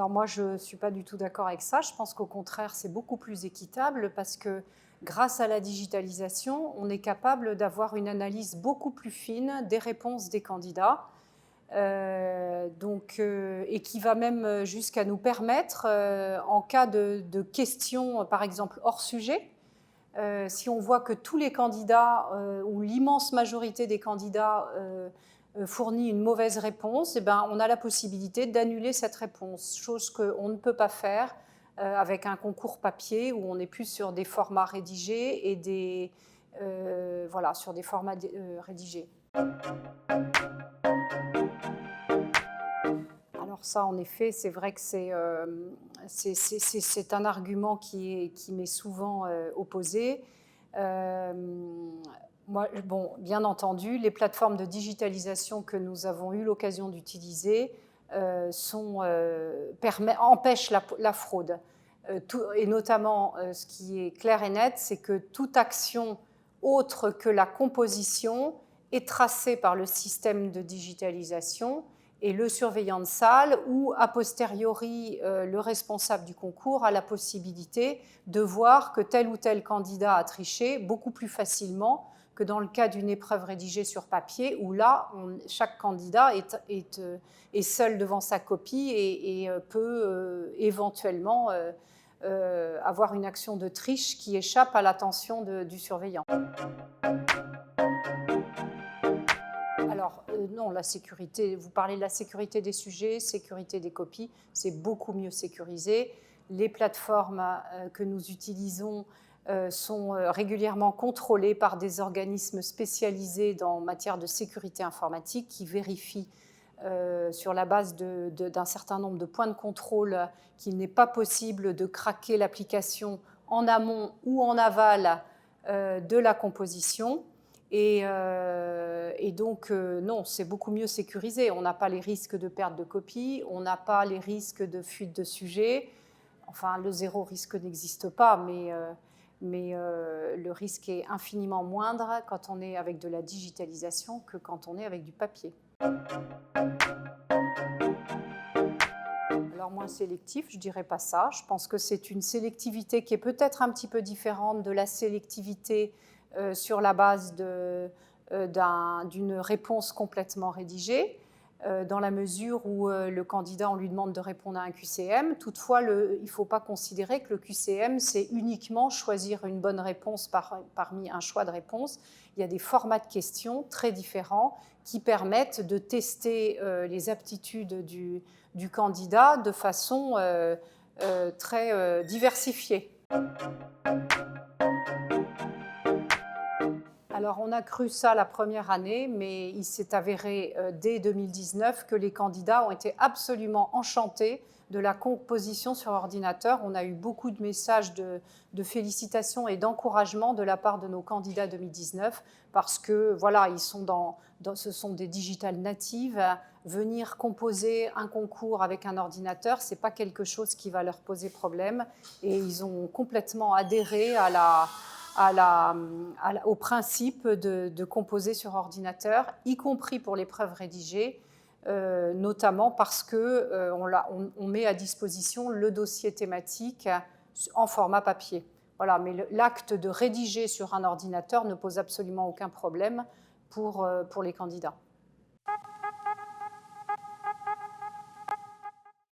Alors moi, je ne suis pas du tout d'accord avec ça. Je pense qu'au contraire, c'est beaucoup plus équitable parce que grâce à la digitalisation, on est capable d'avoir une analyse beaucoup plus fine des réponses des candidats. Et qui va même jusqu'à nous permettre, en cas de questions, par exemple, hors sujet, si on voit que tous les candidats, ou l'immense majorité des candidats, fournit une mauvaise réponse, eh ben, on a la possibilité d'annuler cette réponse, chose qu'on ne peut pas faire avec un concours papier où on est plus sur des formats rédigés et voilà, sur des formats rédigés. Alors ça, en effet, c'est vrai que c'est un argument qui m'est souvent opposé. Euh, Moi, bon, bien entendu, les plateformes de digitalisation que nous avons eu l'occasion d'utiliser empêchent la fraude. Et notamment, ce qui est clair et net, c'est que toute action autre que la composition est tracée par le système de digitalisation et le surveillant de salle ou, a posteriori, le responsable du concours a la possibilité de voir que tel ou tel candidat a triché beaucoup plus facilement que dans le cas d'une épreuve rédigée sur papier, où là, chaque candidat est seul devant sa copie et peut éventuellement avoir une action de triche qui échappe à l'attention du surveillant. Alors, non, la sécurité, vous parlez de la sécurité des sujets, sécurité des copies, c'est beaucoup mieux sécurisé. Les plateformes que nous utilisons sont régulièrement contrôlées par des organismes spécialisés en matière de sécurité informatique qui vérifient sur la base d'un certain nombre de points de contrôle qu'il n'est pas possible de craquer l'application en amont ou en aval de la composition. Et donc, non, c'est beaucoup mieux sécurisé. On n'a pas les risques de perte de copie, on n'a pas les risques de fuite de sujets. Enfin, le zéro risque n'existe pas, mais le risque est infiniment moindre quand on est avec de la digitalisation que quand on est avec du papier. Alors moins sélectif, je ne dirais pas ça. Je pense que c'est une sélectivité qui est peut-être un petit peu différente de la sélectivité sur la base d'une réponse complètement rédigée, dans la mesure où le candidat, on lui demande de répondre à un QCM. Toutefois, il ne faut pas considérer que le QCM, c'est uniquement choisir une bonne réponse parmi un choix de réponses. Il y a des formats de questions très différents qui permettent de tester les aptitudes du candidat de façon très diversifiée. Alors, on a cru ça la première année, mais il s'est avéré dès 2019 que les candidats ont été absolument enchantés de la composition sur ordinateur. On a eu beaucoup de messages de félicitations et d'encouragement de la part de nos candidats 2019 parce que, voilà, ce sont des digital natives. Venir composer un concours avec un ordinateur, ce n'est pas quelque chose qui va leur poser problème. Et ils ont complètement adhéré au principe de composer sur ordinateur, y compris pour l'épreuve rédigée, notamment parce qu'on met à disposition le dossier thématique en format papier. Voilà, mais l'acte de rédiger sur un ordinateur ne pose absolument aucun problème pour les candidats.